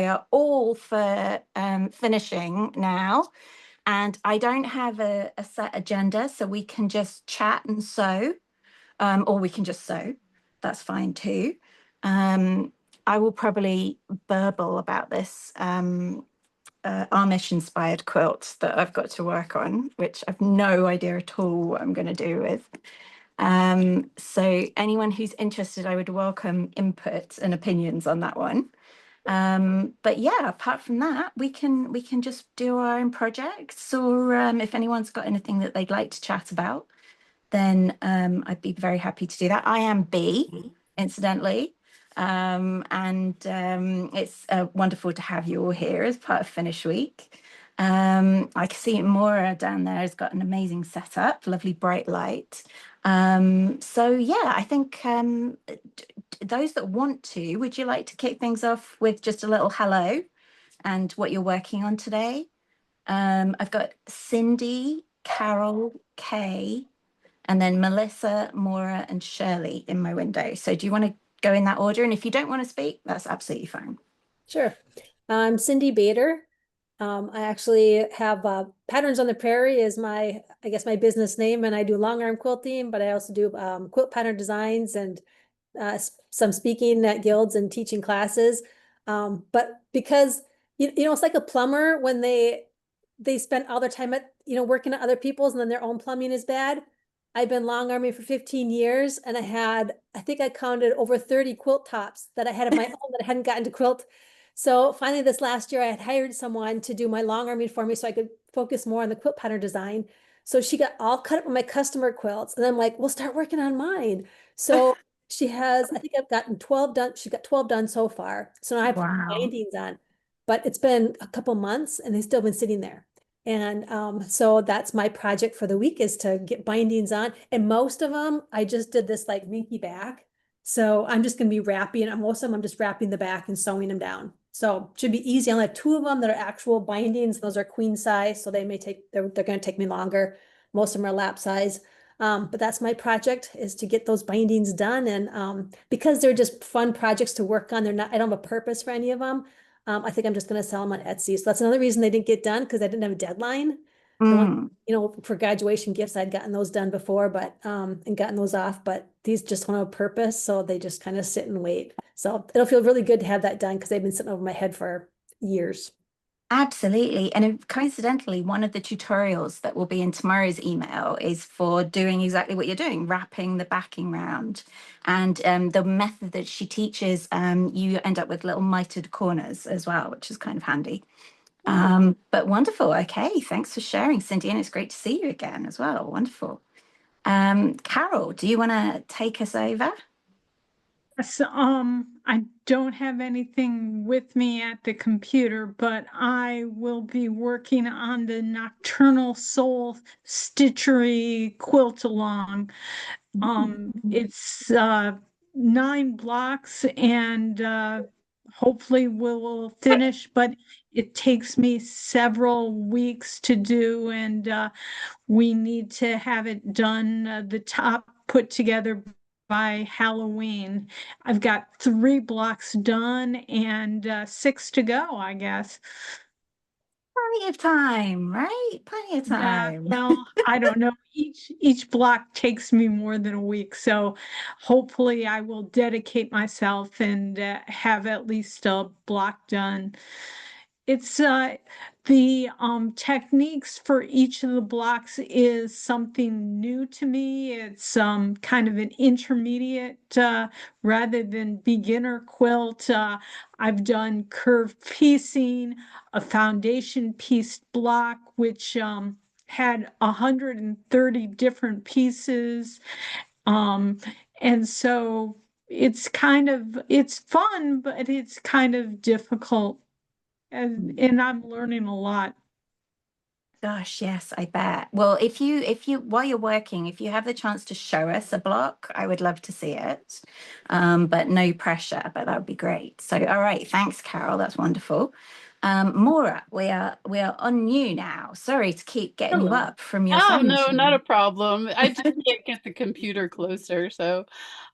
are all for finishing now. And I don't have a set agenda, so we can just chat and sew, or we can just sew. That's fine too. I will probably burble about this Amish inspired quilt that I've got to work on, which I've no idea at all what I'm going to do with. So anyone who's interested, I would welcome input and opinions on that one. But yeah, apart from that, we can just do our own projects, or if anyone's got anything that they'd like to chat about, then I'd be very happy to do that. I am B, incidentally. And it's wonderful to have you all here as part of Finish Week. I can see Maura down there has got an amazing setup, lovely bright light. So yeah, I think those that want to, would you like to kick things off with just a little hello and what you're working on today? I've got Cindy, Carol, Kay, and then Melissa, Maura, and Shirley in my window. So do you want to go in that order? And if you don't want to speak, that's absolutely fine. Sure. I'm Cindy Bader. I actually have Patterns on the Prairie is my, I guess, my business name, and I do long arm quilting, but I also do quilt pattern designs and some speaking at guilds and teaching classes. But because it's like a plumber when they spend all their time at working at other people's, and then their own plumbing is bad. I've been long arming for 15 years, and I think I counted over 30 quilt tops that I had of my own that I hadn't gotten to quilt. So finally this last year I had hired someone to do my long arming for me so I could focus more on the quilt pattern design. So she got all cut up with my customer quilts, and I'm like, we'll start working on mine. So she has, I think I've gotten 12 done. She got 12 done so far. So now I have Wow. bindings on, but it's been a couple months and they've still been sitting there. And so that's my project for the week, is to get bindings on. And most of them, I just did this like minky back. So I'm just going to be wrapping, and most of them I'm just wrapping the back and sewing them down. So it should be easy. I only have two of them that are actual bindings. Those are queen size, so they're going to take me longer. Most of them are lap size. But that's my project, is to get those bindings done. And because they're just fun projects to work on, I don't have a purpose for any of them. I think I'm just going to sell them on Etsy. So that's another reason they didn't get done, because I didn't have a deadline. The one, for graduation gifts, I'd gotten those done before, but and gotten those off, but these just don't have a purpose. So they just kind of sit and wait. So it'll feel really good to have that done, because they've been sitting over my head for years. Absolutely. And coincidentally, one of the tutorials that will be in tomorrow's email is for doing exactly what you're doing, wrapping the backing round. And the method that she teaches, you end up with little mitered corners as well, which is kind of handy. But wonderful. Okay. Thanks for sharing, Cindy. And it's great to see you again as well. Wonderful. Carol, do you want to take us over? Yes, I don't have anything with me at the computer, but I will be working on the Nocturnal Soul Stitchery quilt along. It's 9 blocks, and hopefully we'll finish, but it takes me several weeks to do, and we need to have it done, the top put together by Halloween. I've got 3 blocks done and 6 to go, I guess. Plenty of time, right? Plenty of Yeah, time. well, I don't know. Each block takes me more than a week, so hopefully I will dedicate myself and have at least a block done. It's the techniques for each of the blocks is something new to me. It's kind of an intermediate rather than beginner quilt. I've done curved piecing, a foundation pieced block, which had 130 different pieces. Um, and so it's fun, but it's kind of difficult, and I'm learning a lot. Gosh, yes, I bet. Well, if you while you're working, if you have the chance to show us a block, I would love to see it. But no pressure, but that would be great. So, all right, thanks, Carol. That's wonderful. Maura, we are on you now. Sorry to keep getting you Hello. up from your Oh, sewing no, not a machine. problem. I just can't get the computer closer. So,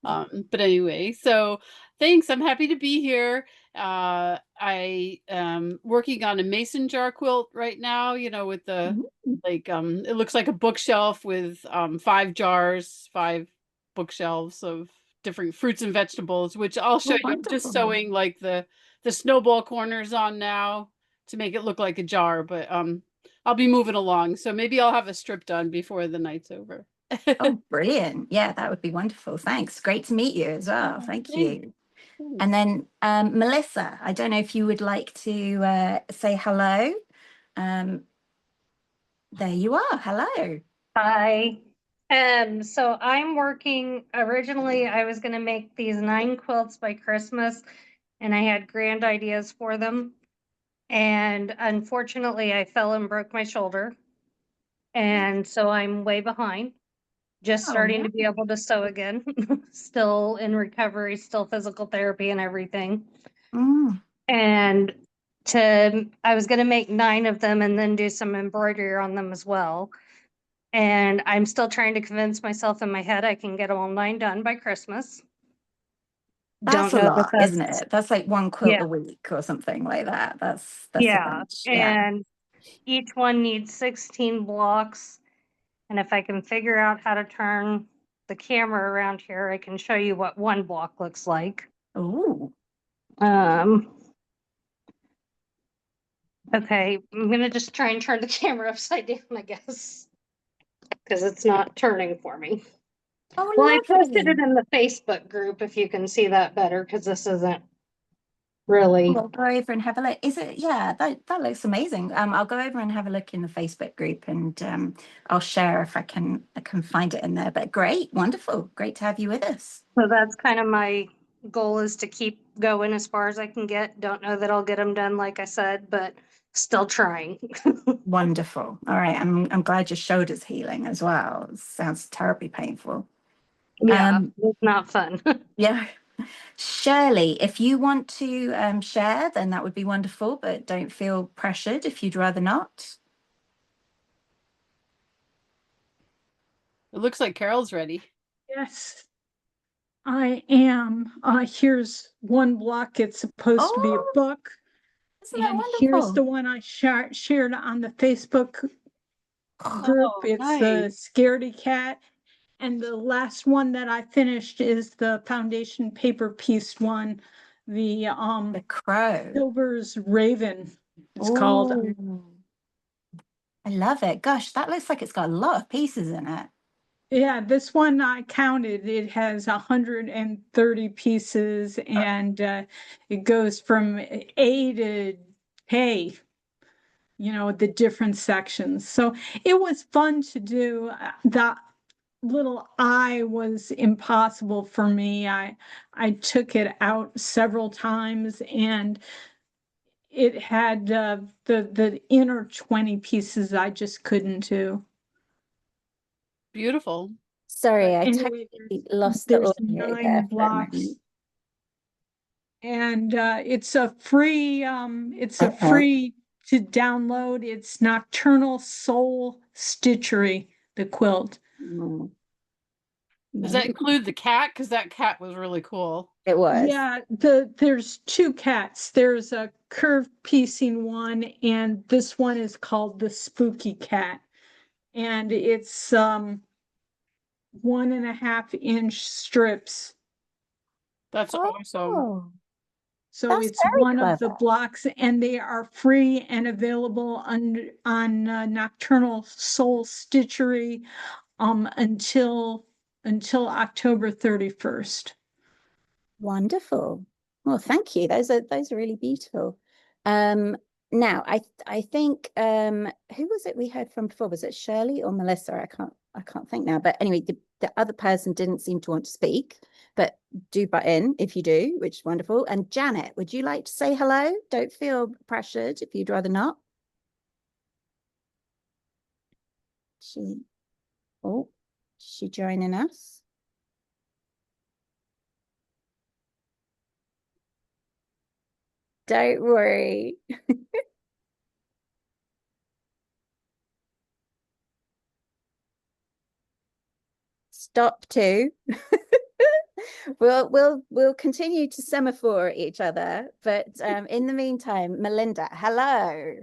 but anyway, so Thanks. I'm happy to be here. I am working on a mason jar quilt right now, with the Mm. it looks like a bookshelf with 5 jars, 5 bookshelves of different fruits and vegetables, which I'll show Oh, you. I'm just wonderful. sewing like the snowball corners on now to make it look like a jar, but I'll be moving along. So maybe I'll have a strip done before the night's over. Oh, brilliant. Yeah, that would be wonderful. Thanks. Great to meet you as well. Thank you. And then Melissa, I don't know if you would like to say hello. Um, there you are. Hello. Hi. So I'm working, originally I was gonna make these 9 quilts by Christmas and I had grand ideas for them. And unfortunately, I fell and broke my shoulder. And so I'm way behind, just Oh, starting no. to be able to sew again. Still in recovery, still physical therapy and everything. Mm, And I was gonna make 9 of them and then do some embroidery on them as well. And I'm still trying to convince myself in my head I can get all 9 done by Christmas. that's Don't a know that lot, isn't that's it? That's like one quilt yeah, a week or something like that. That's a yeah, bunch. Yeah. and each one needs 16 blocks. And if I can figure out how to turn the camera around here, I can show you what one block looks like. Ooh. Um, okay, I'm gonna just try and turn the camera upside down, I guess, because it's not turning for me. Oh, Well, I posted lovely. it in the Facebook group if you can see that better, because this isn't really. We'll go over and have a look. Is it? Yeah, that looks amazing. I'll go over and have a look in the Facebook group, and I'll share if I can find it in there. But great, wonderful, great to have you with us. So that's kind of my goal, is to keep going as far as I can get. Don't know that I'll get them done, like I said, but still trying. Wonderful. All right, I'm glad your shoulder's healing as well. It sounds terribly painful. Yeah, it's not fun. Yeah. Shirley, if you want to share, then that would be wonderful, but don't feel pressured if you'd rather not. It looks like Carol's ready. Yes, I am. Here's one block. It's supposed to be a Oh, book. isn't that And here's the wonderful? one I shared on the Facebook group. Oh, It's the nice. Scaredy Cat. And the last one that I finished is the foundation paper piece one, the The crow. Silver's Raven, it's called. Oh, I love it. Gosh, that looks like it's got a lot of pieces in it. Yeah, this one I counted, it has 130 pieces and it goes from A to K, the different sections. So it was fun to do. The little I was impossible for me. I took it out several times and it had the inner 20 pieces I just couldn't do. Beautiful. Sorry, But I anyway, totally lost the there's audio 9 there for a blocks. moment. And it's a free Okay. to download. It's Nocturnal Soul Stitchery, the quilt. Mm. Does that Maybe include the cat? Because that cat was really cool. it was. Yeah, there's 2 cats. There's a curved piecing one, and this one is called the Spooky Cat. And it's 1.5-inch strips. That's awesome. Oh, So that's it's very one of the clever. blocks, and they are free and available on Nocturnal Soul Stitchery until October 31st. Wonderful. Well, thank you. Those are really beautiful. Now I think who was it we heard from before? Was it Shirley or Melissa? I can't think now. But anyway, the other person didn't seem to want to speak, but do butt in if you do, which is wonderful. And Janet, would you like to say hello? Don't feel pressured if you'd rather not. She oh, is she joining us? Don't worry. Stop too. We'll continue to semaphore each other, but in the meantime, Melinda, hello.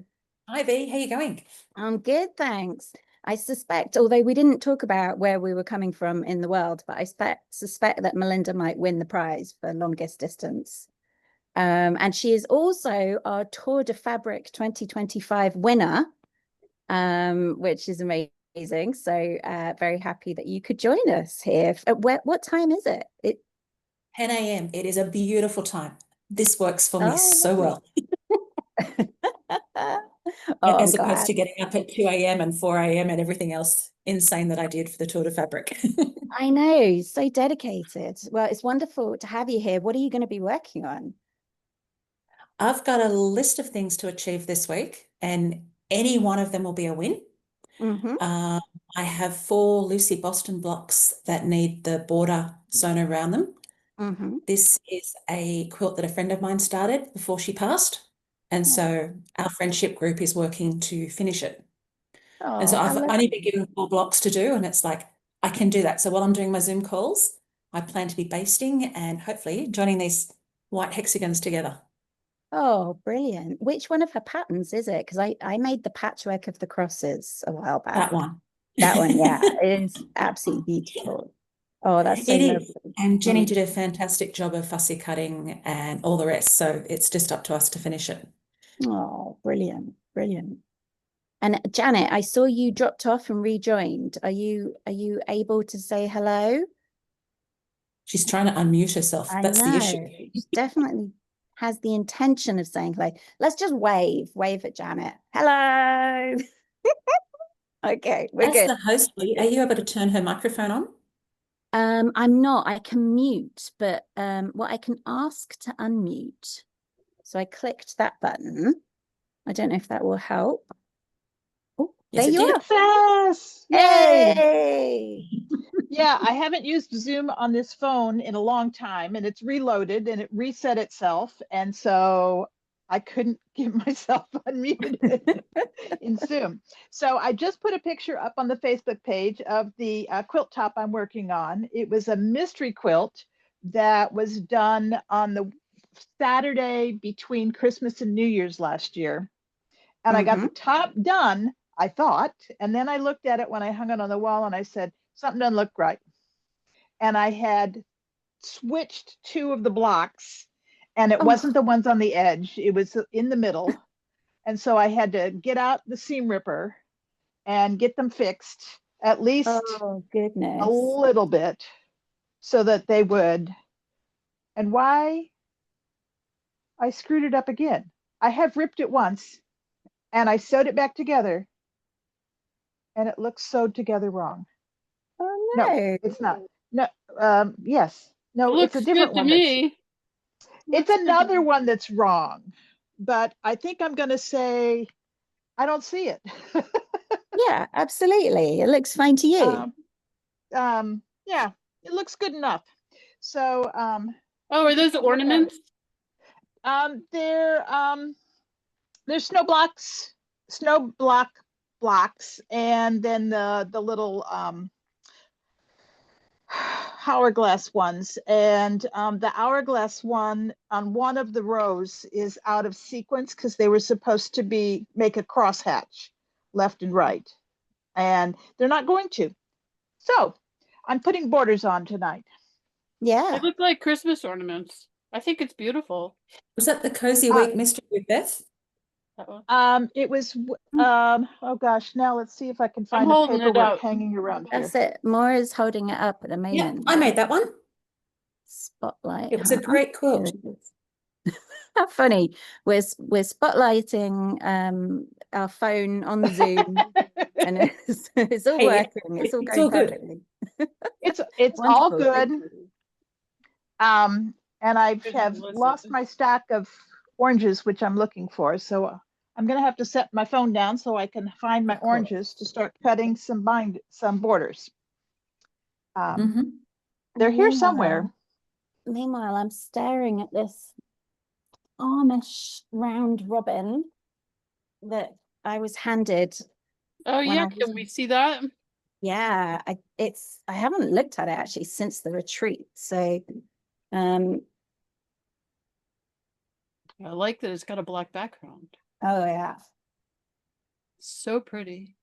Hi V, how you going? I'm good, thanks. I suspect, although we didn't talk about where we were coming from in the world, but I suspect that Melinda might win the prize for longest distance. And she is also our Tour de Fabric 2025 winner, which is amazing. So very happy that you could join us here. What time is it? 10 a.m. It is a beautiful time. This works for me Oh, so well. Oh, As I'm opposed glad. to getting up at 2 a.m. and 4 a.m. and everything else insane that I did for the Tour de Fabric. I know, so dedicated. Well, it's wonderful to have you here. What are you going to be working on? I've got a list of things to achieve this week, and any one of them will be a win. Mm-hmm. I have 4 Lucy Boston blocks that need the border sewn around them. Mm-hmm. This is a quilt that a friend of mine started before she passed. And so our friendship group is working to finish it. And so Oh, I've only been given 4 blocks to do, and it's like, I can do that. So while I'm doing my Zoom calls, I plan to be basting and hopefully joining these white hexagons together. Oh, brilliant. Which one of her patterns is it? Because I made the patchwork of the crosses a while back. That one. That one, yeah, it is absolutely beautiful. Oh, that's so It lovely. is. And Jenny Mm. did a fantastic job of fussy cutting and all the rest. So it's just up to us to finish it. Oh, brilliant, brilliant. And Janet, I saw you dropped off and rejoined. Are you able to say hello? She's trying to unmute herself. I That's the issue. know. She definitely has the intention of saying hello. Let's just wave at Janet. Hello. Okay, we're As good. the host, are you able to turn her microphone on? I'm not. I can mute, but what I can ask to unmute. So I clicked that button. I don't know if that will help. Oh, Yes, there it you did. are. Success! Yay! Hey! Yeah, I haven't used Zoom on this phone in a long time, and it's reloaded and it reset itself. And so I couldn't get myself unmuted in Zoom. So I just put a picture up on the Facebook page of the quilt top I'm working on. It was a mystery quilt that was done on the Saturday between Christmas and New Year's last year. And I got the top done, I thought, and then I looked at it when I hung it on the wall and I said, something doesn't look right. And I had switched 2 of the blocks, and it wasn't the ones on the edge, it was in the middle. And so I had to get out the seam ripper and get them fixed, at least Oh, goodness. a little bit, so that they would. And why I screwed it up again. I have ripped it once and I sewed it back together, and it looks sewed together wrong. Oh, No, no. it's not. No, yes. No, Looks it's a good different to one. me. It's Looks good to another me. one that's wrong, but I think I'm going to say I don't see it. Yeah, absolutely. It looks fine to you. Yeah, it looks good enough. So, Oh, are those look at it. ornaments? There's snow block blocks, and then the little hourglass ones. And the hourglass one on one of the rows is out of sequence because they were supposed to make a crosshatch left and right, and they're not going to. So I'm putting borders on tonight. Yeah. They look like Christmas ornaments. I think it's beautiful. Was that the Cozy Week Mystery with Beth? That one. It was oh gosh, now let's see if I can find the holding it paperwork out. hanging around here. That's it. Maura's holding it up at the Yeah, moment. I made that one. Spotlight. It was a huh? great Here quilt. it is. How funny. We're spotlighting our phone on the Zoom and it's all Hey, working. It's all it's going all good. perfectly. It's all Wonderful. Thank good. you. And I Good have Melissa. lost my stack of oranges, which I'm looking for. So I'm gonna have to set my phone down so I can find my Of course. oranges to start cutting some borders. Mhm. They're here Meanwhile- somewhere. Meanwhile, I'm staring at this Amish round robin that I was handed. Oh When yeah, I can was- we see that? Yeah, I haven't looked at it actually since the retreat. So um I like that it's got a black background. oh yeah. So pretty.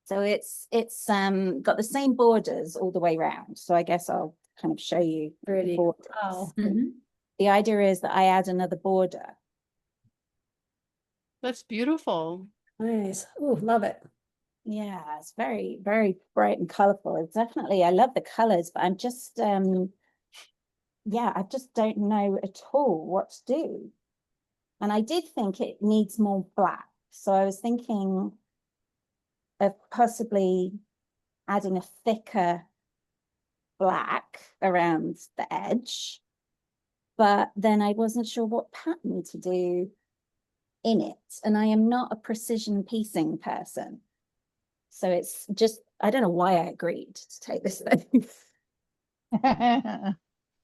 So it's got the same borders all the way around. So I guess I'll kind of show you the Pretty. borders. Wow. Mhm. The idea is that I add another border. That's beautiful. Nice. Oh, love it. Yeah, it's very, very bright and colorful. It's definitely, I love the colors, but I'm just yeah, I just don't know at all what to do. And I did think it needs more black. So I was thinking of possibly adding a thicker black around the edge, but then I wasn't sure what pattern to do in it. And I am not a precision piecing person. So it's just, I don't know why I agreed to take this thing.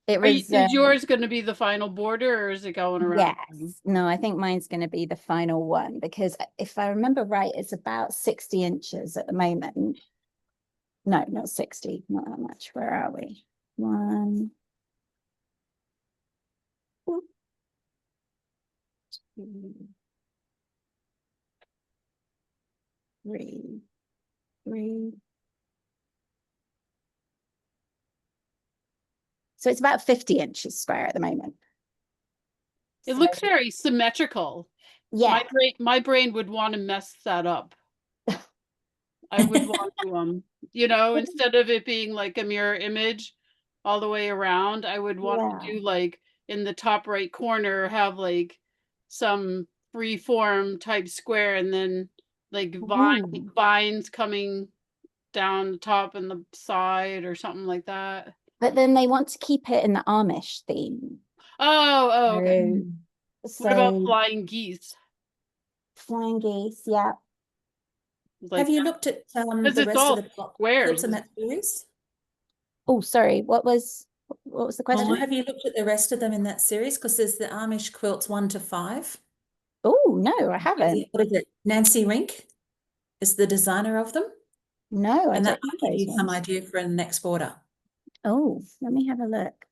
It was, Is yours going to be the final border or is it going around? yes, no, I think mine's going to be the final one because if I remember right, it's about 60 inches at the moment. No, not 60, not that much. Where are we? 1, 2, 3, 3. So it's about 50 inches square at the moment. It So, looks very symmetrical. yeah, My brain would want to mess that up. I would want to, you know, instead of it being like a mirror image all the way around, I would want yeah. to do like in the top right corner, have like some free form type square and then like Mm. vines coming down the top and the side or something like that. But then they want to keep it in the Amish theme. Oh, okay. So, What about flying geese? flying geese, yeah. Like, Have you looked at because the it's rest all of the block squares. quilts in that series? Oh, sorry, what was the question? Or have you looked at the rest of them in that series? Because there's the Amish quilts 1 to 5. Oh, no, I haven't. What is it? Nancy Rink is the designer of them. No, I And don't that might know give those you some ones. idea for the next border. Oh, let me have a look.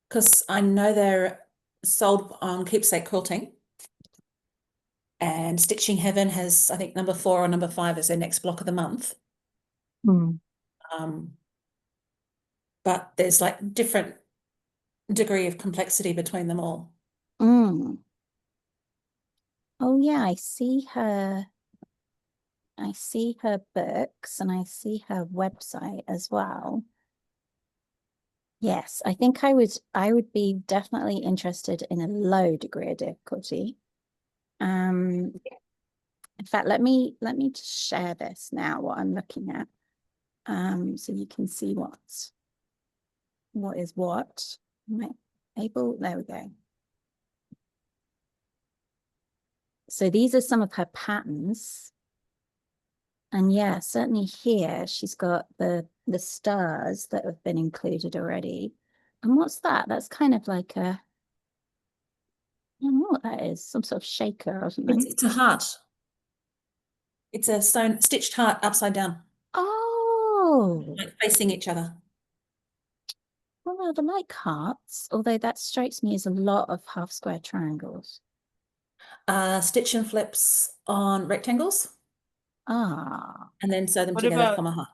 Because I know they're sold on Keepsake Quilting. And Stitching Heaven has, I think, number 4 or number 5 is their next block of the month. But there's like different degree of complexity between them all. Mm. Oh yeah, I see her. I see her books and I see her website as well. Yes, I think I would be definitely interested in a low degree of difficulty. In fact, let me just share this now, what I'm looking at. So you can see what is what. Am I able? There we go. So these are some of her patterns. And yeah, certainly here she's got the stars that have been included already. And what's that? That's kind of like a, I don't know what that is, some sort of shaker or something. It's a heart. It's a stitched heart upside down. Oh, Like facing each other. well, they're like hearts, although that strikes me as a lot of half square triangles. Stitch and flips on rectangles. Ah, And then sew them What together, about- form a heart.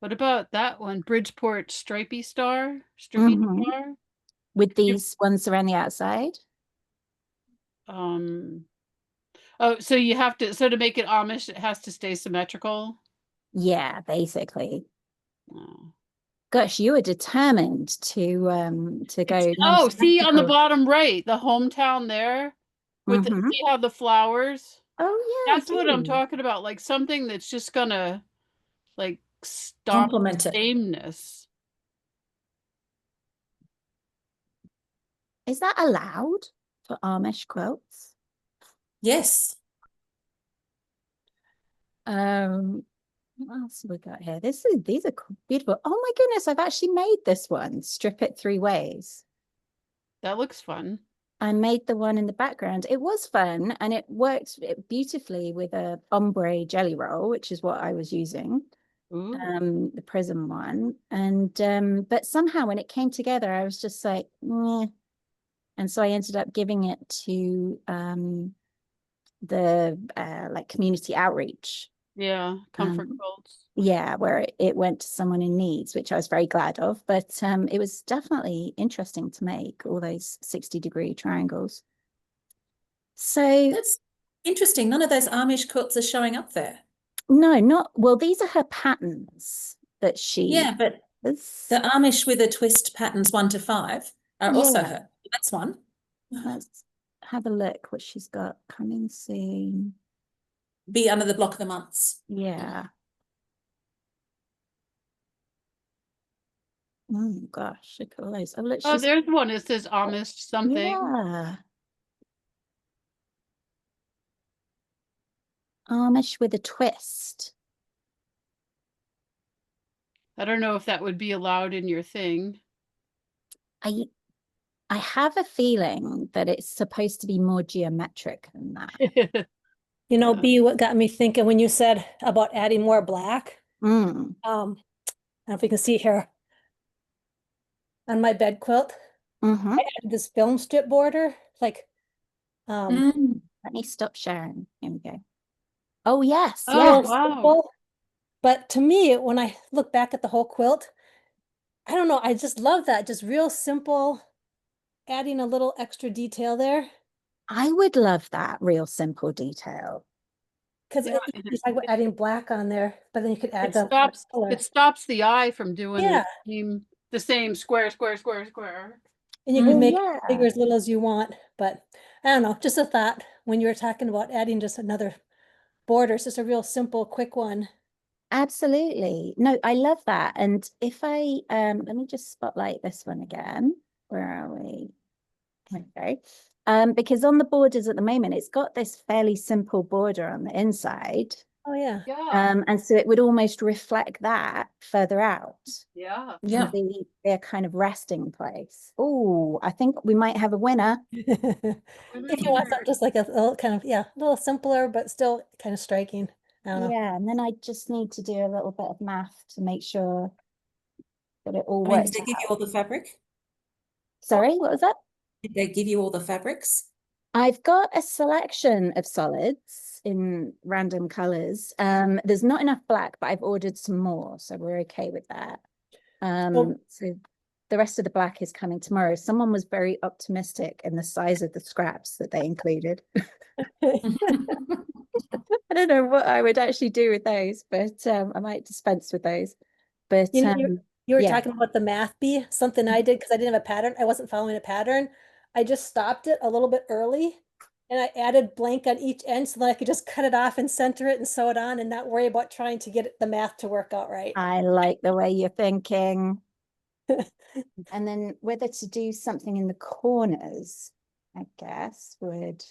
What about that one? Bridgeport stripy star? Stripy Mhm. star? with these ones around the outside. Oh, so you have to, so to make it Amish, it has to stay symmetrical? Yeah, basically. Oh. Gosh, you were determined to go. Oh, see on the non-symmetrical. bottom right, the hometown there with the, Mhm. see how the flowers? Oh yeah, I That's what I'm do. talking about, like something that's just gonna like stop Complement it. sameness. Is that allowed for Amish quilts? Yes. What else have we got here? These are beautiful. Oh my goodness, I've actually made this one. Strip it 3 ways. That looks fun. I made the one in the background. It was fun and it worked beautifully with a ombre jelly roll, which is what I was using, Ooh. the prism one. And but somehow when it came together, I was just like, meh. And so I ended up giving it to the like community outreach. Yeah, comfort Um, quilts. Yeah, where it went to someone in needs, which I was very glad of. But it was definitely interesting to make all those 60-degree triangles. So That's interesting. None of those Amish quilts are showing up there. no, not well, these are her patterns that she Yeah, but does. the Amish with a twist patterns 1 to 5 are also Yeah. her. That's one. Let's have a look what she's got coming soon. Be under the block of the months. Yeah. Oh gosh, look at all those. Oh look, Oh, she's there's one. It says Amish something. yeah. Amish with a twist. I don't know if that would be allowed in your thing. I have a feeling that it's supposed to be more geometric than that. You know, Yeah. B, what got me thinking when you said about adding more black, Mm. I don't know if you can see here on my bed quilt, Mm-hmm. I added this film strip border, like, Let me stop sharing. Here we go. Oh yes, Oh, yes. real wow. simple. But to me, when I look back at the whole quilt, I don't know, I just love that, just real simple, adding a little extra detail there. I would love that real simple detail. Because Yeah, you talk about adding black on there, but then you could add It the stops color. it stops the eye from doing Yeah. the same square, square, square, square. And you Oh, can make it yeah. bigger as little as you want, but I don't know, just a thought when you were talking about adding just another border, it's just a real simple, quick one. Absolutely. No, I love that. And if I let me just spotlight this one again. Where are we? Okay. Because on the borders at the moment, it's got this fairly simple border on the inside. Oh, yeah. Yeah. And so it would almost reflect that further out. Yeah. Yeah. Their kind of resting place. Oh, I think we might have a winner. If you want something just like a little kind of, yeah, a little simpler, but still kind of striking. I don't know. Yeah, and then I just need to do a little bit of math to make sure that it all I mean, works did they give you out. all the fabric? Sorry, what was that? Did they give you all the fabrics? I've got a selection of solids in random colors. There's not enough black, but I've ordered some more, so we're okay with that. So the rest of the black is coming tomorrow. Someone was very optimistic in the size of the scraps that they included. I don't know what I would actually do with those, but I might dispense with those. But You know, you were yeah. talking about the math bee, something I did because I didn't have a pattern. I wasn't following a pattern. I just stopped it a little bit early and I added blank on each end so that I could just cut it off and center it and sew it on and not worry about trying to get the math to work out right. I like the way you're thinking. And then whether to do something in the corners, I guess would,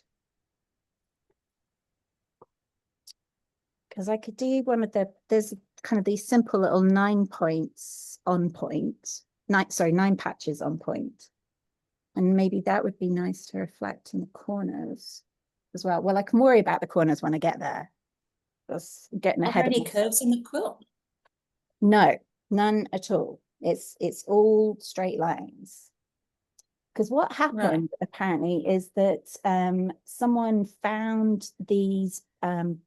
because I could do one of there's kind of these simple little 9 points on point, 9 patches on point. And maybe that would be nice to reflect in the corners as well. Well, I can worry about the corners when I get there. That's getting Are there ahead of any myself. curves in the quilt? No, none at all. It's all straight lines. Because what happened apparently is that someone found these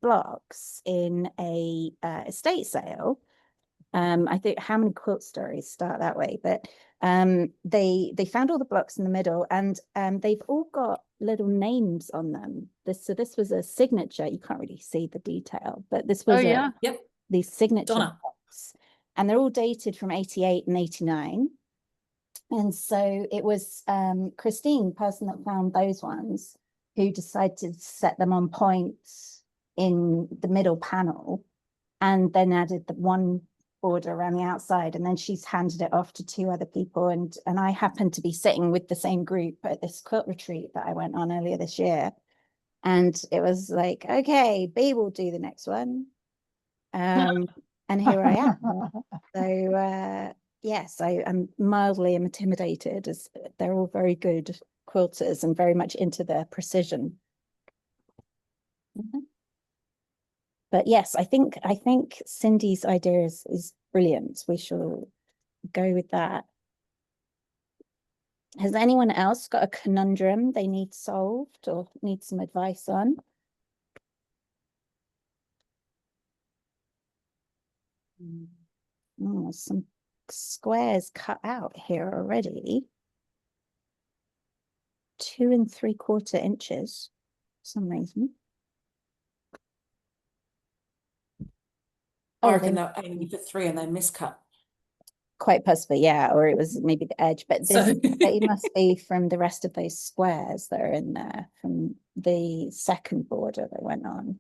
blocks in a estate sale. I think how many quilt stories start that way, but they found all the blocks in the middle, and they've all got little names on them. This was a signature. You can't really see the detail, but this was yeah. Yep. these signature Donna. blocks, and they're all dated from 88 and 89. And so it was Christine, the person that found those ones, who decided to set them on points in the middle panel and then added the one border around the outside. And then she's handed it off to 2 other people. And I happened to be sitting with the same group at this quilt retreat that I went on earlier this year. And it was like, okay, B will do the next one. And here I am. So yes, I am mildly intimidated, as they're all very good quilters and very much into the precision. Mhm. But yes, I think Cindy's idea is brilliant. We shall go with that. Has anyone else got a conundrum they need solved or need some advice on? Oh, some squares cut out here already. 2 3/4 inches for some reason. I Oh, reckon they they're aiming for 3 and they miscut. quite possibly, yeah, or it was maybe the edge, but this So they must be from the rest of those squares that are in there from the second border that went on.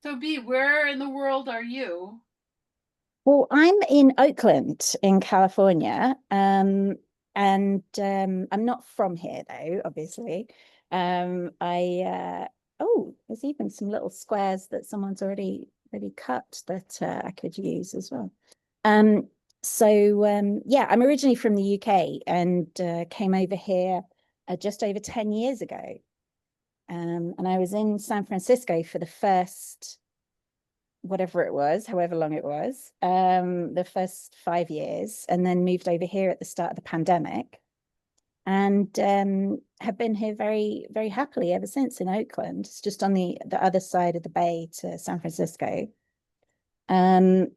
So B, where in the world are you? Well, I'm in Oakland in California, and I'm not from here though, obviously. Oh, there's even some little squares that someone's already cut that I could use as well. Yeah, I'm originally from the UK and came over here just over 10 years ago. And I was in San Francisco for the first, whatever it was, however long it was, the first 5 years, and then moved over here at the start of the pandemic, and have been here very, very happily ever since in Oakland. It's just on the other side of the bay to San Francisco. And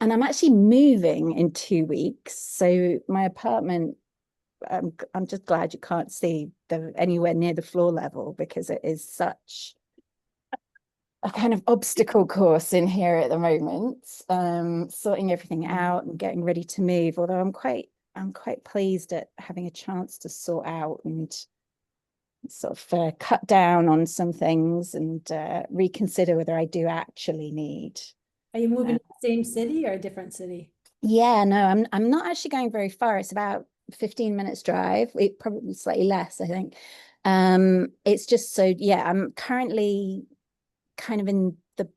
I'm actually moving in 2 weeks. So my apartment, I'm just glad you can't see anywhere near the floor level because it is such a kind of obstacle course in here at the moment, sorting everything out and getting ready to move. Although I'm quite pleased at having a chance to sort out and sort of cut down on some things and reconsider whether I do actually need. Are you moving to the same city or a different city? Yeah, no, I'm not actually going very far. It's about 15 minutes drive. It probably slightly less, I think. It's just so, yeah, I'm currently kind of in the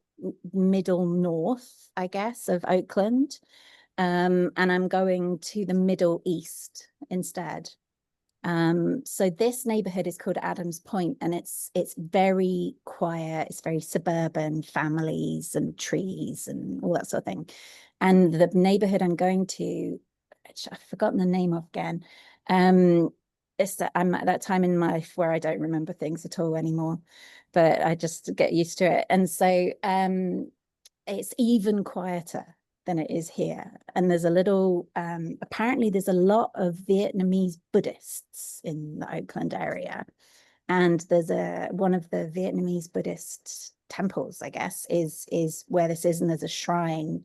middle north, I guess, of Oakland. And I'm going to the Middle East instead. So this neighborhood is called Adams Point, and it's very quiet. It's very suburban, families and trees and all that sort of thing. And the neighborhood I'm going to, which I've forgotten the name of again. It's that I'm at that time in my life where I don't remember things at all anymore, but I just get used to it. And so it's even quieter than it is here. And there's a little, apparently there's a lot of Vietnamese Buddhists in the Oakland area. And there's one of the Vietnamese Buddhist temples, I guess, is where this is. And there's a shrine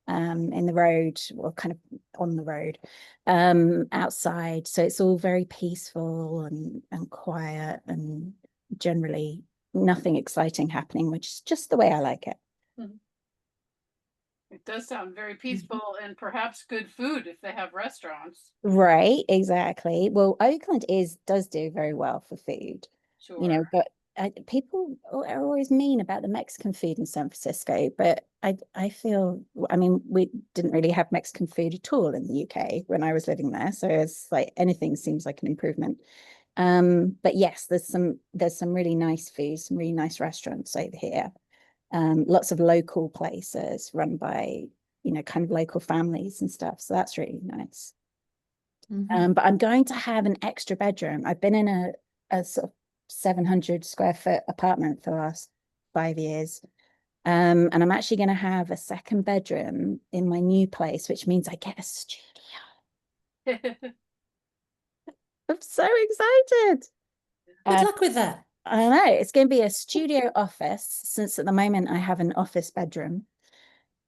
in the road, or kind of on the road, outside. So it's all very peaceful and quiet, and generally nothing exciting happening, which is just the way I like it. It does sound very peaceful and perhaps good food if they have restaurants. Right, exactly. Well, Oakland does do very well for food, you know, Sure. but people are always mean about the Mexican food in San Francisco, but I feel, I mean, we didn't really have Mexican food at all in the UK when I was living there, so it's like anything seems like an improvement. But yes, there's some really nice food, some really nice restaurants over here. Lots of local places run by, you know, kind of local families and stuff, so that's really nice. But I'm going to have an extra bedroom. I've been in a sort of 700 square foot apartment for the last 5 years. And I'm actually going to have a second bedroom in my new place, which means I get a studio. I'm so excited. good luck with that. I know it's going to be a studio office, since at the moment I have an office bedroom.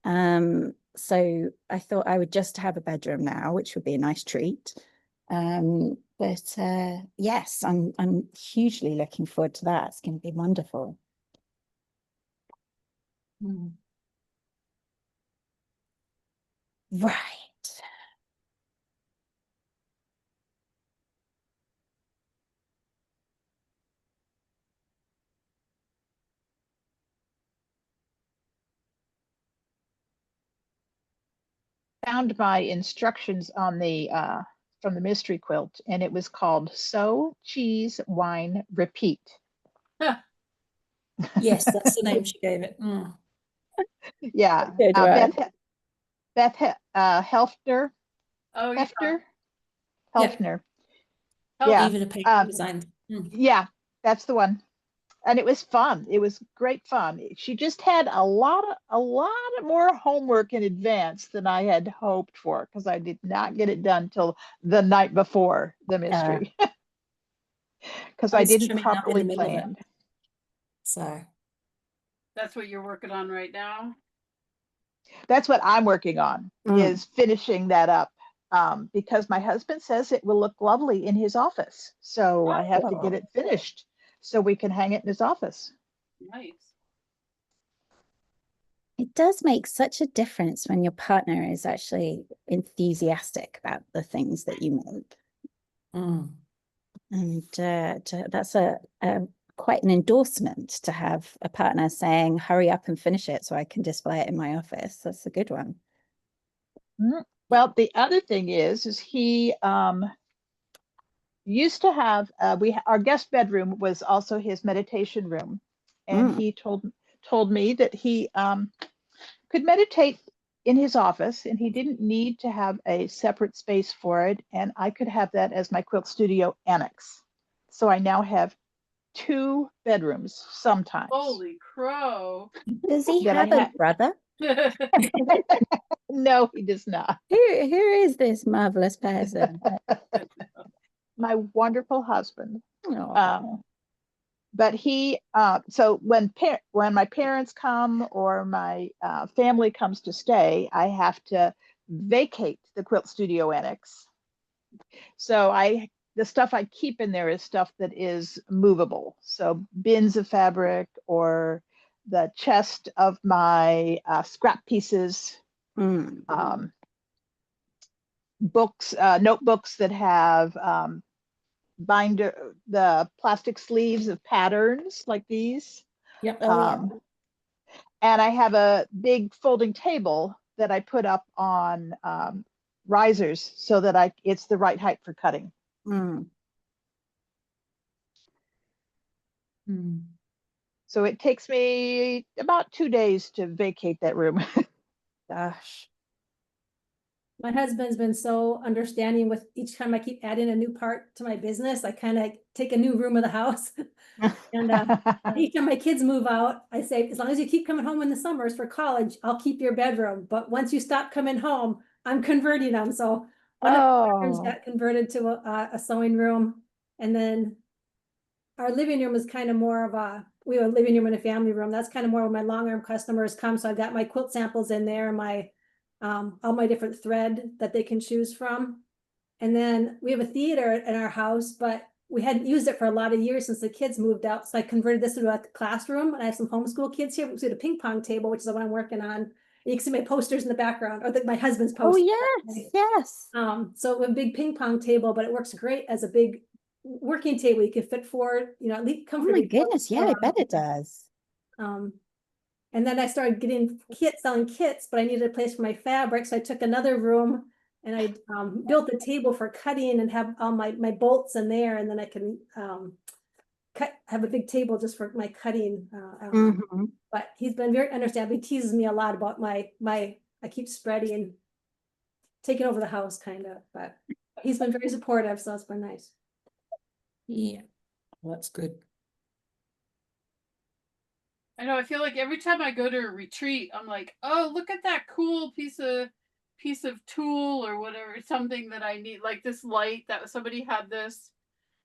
So I thought I would just have a bedroom now, which would be a nice treat. But yes, I'm hugely looking forward to that. It's going to be wonderful. Right. found my instructions on the from the mystery quilt, and it was called Sew, Cheese, Wine, Repeat. Yes, that's the name she gave it. Mm. Yeah, Good one. Beth Helfner. Oh, yeah. Hefner? Yeah. Helfner. Help. Yeah. Even a paper design. Mm. Yeah, that's the one. And it was fun. It was great fun. She just had a lot more homework in advance than I had hoped for, because I did not get it done till the night before the mystery. Because I was didn't trimming up in the properly middle of it. plan. So That's what you're working on right now? That's what I'm working on, is finishing that up. Because my husband says it will look lovely in his office. So I have to get it finished so we can hang it in his office. Nice. It does make such a difference when your partner is actually enthusiastic about the things that you make. mm. And that's quite an endorsement to have a partner saying, hurry up and finish it so I can display it in my office. That's a good one. Well, the other thing is he used to have our guest bedroom was also his meditation room, and he told me that he could meditate in his office, and he didn't need to have a separate space for it, and I could have that as my quilt studio annex. So I now have 2 bedrooms sometimes. Holy crow. Does he That I have a ha- brother? No, he does not. Who is this marvelous person? My wonderful husband. Aw. But he, so when my parents come or my family comes to stay, I have to vacate the quilt studio annex. So the stuff I keep in there is stuff that is movable. So bins of fabric, or the chest of my scrap pieces, books, notebooks that have the plastic sleeves of patterns like these. Yep. And I have a big folding table that I put up on risers so that it's the right height for cutting. So it takes me about 2 days to vacate that room. Gosh. My husband's been so understanding with each time I keep adding a new part to my business. I kind of take a new room of the house. And each time my kids move out, I say, as long as you keep coming home in the summers for college, I'll keep your bedroom. But once you stop coming home, I'm converting them. So one of the bedrooms got converted to a sewing room. And then our living room is kind of more of we have a living room and a family room. That's kind of more where my long arm customers come. So I've got my quilt samples in there, my all my different thread that they can choose from. And then we have a theater in our house, but we hadn't used it for a lot of years since the kids moved out. So I converted this into a classroom, and I have some homeschool kids here. We have a ping pong table, which is the one I'm working on. And you can see my posters in the background, or my husband's posters. Oh, yes. So a big ping pong table, but it works great as a big working table. You can fit 4, at least Oh my goodness, yeah, I bet it does. And then I started selling kits, but I needed a place for my fabric. So I took another room and I built a table for cutting and have all my bolts in there. And then I can have a big table just for my cutting. But he's been very understanding. He teases me a lot about I keep spreading and taking over the house kind of, but he's been very supportive. So it's been nice. Yeah, well, that's good. I know, I feel like every time I go to a retreat, I'm like, oh, look at that cool piece of tool or whatever, something that I need, like this light that somebody had this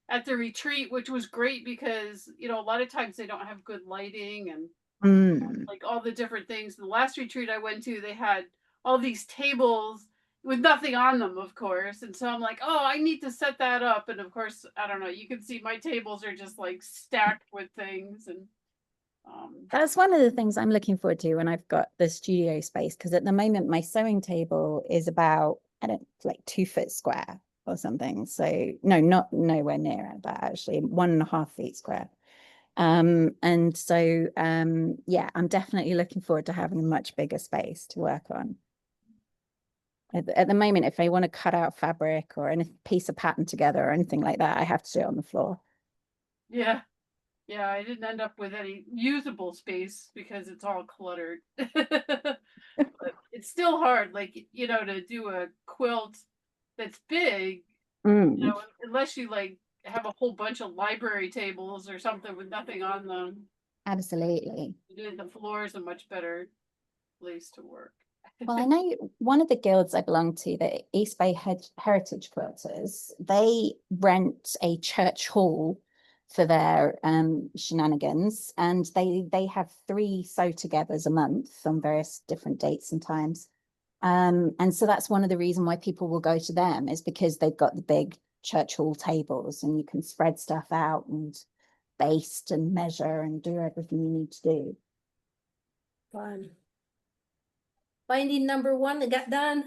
at the retreat, which was great because, a lot of times they don't have good lighting and like all the different things. The last retreat I went to, they had all these tables with nothing on them, of course. And so I'm like, oh, I need to set that up. And of course, I don't know, you can see my tables are just like stacked with things. And that's one of the things I'm looking forward to when I've got the studio space, because at the moment my sewing table is about, like 2 foot square or something. So no, not nowhere near that, actually 1.5 feet square. And so yeah, I'm definitely looking forward to having a much bigger space to work on. At the moment, if I want to cut out fabric or any piece of pattern together or anything like that, I have to do it on the floor. Yeah. Yeah, I didn't end up with any usable space because it's all cluttered. But it's still hard, like, you know, to do a quilt that's big, you know, unless you like have a whole bunch of library tables or something with nothing on them. Absolutely. The floor is a much better place to work. Well, I know one of the guilds I belong to, the East Bay Heritage Quilters, they rent a church hall for their shenanigans, and they have 3 sew-togethers a month on various different dates and times. And so that's one of the reasons why people will go to them, is because they've got the big church hall tables and you can spread stuff out and baste and measure and do everything you need to do. Fun. Binding number 1 that got done.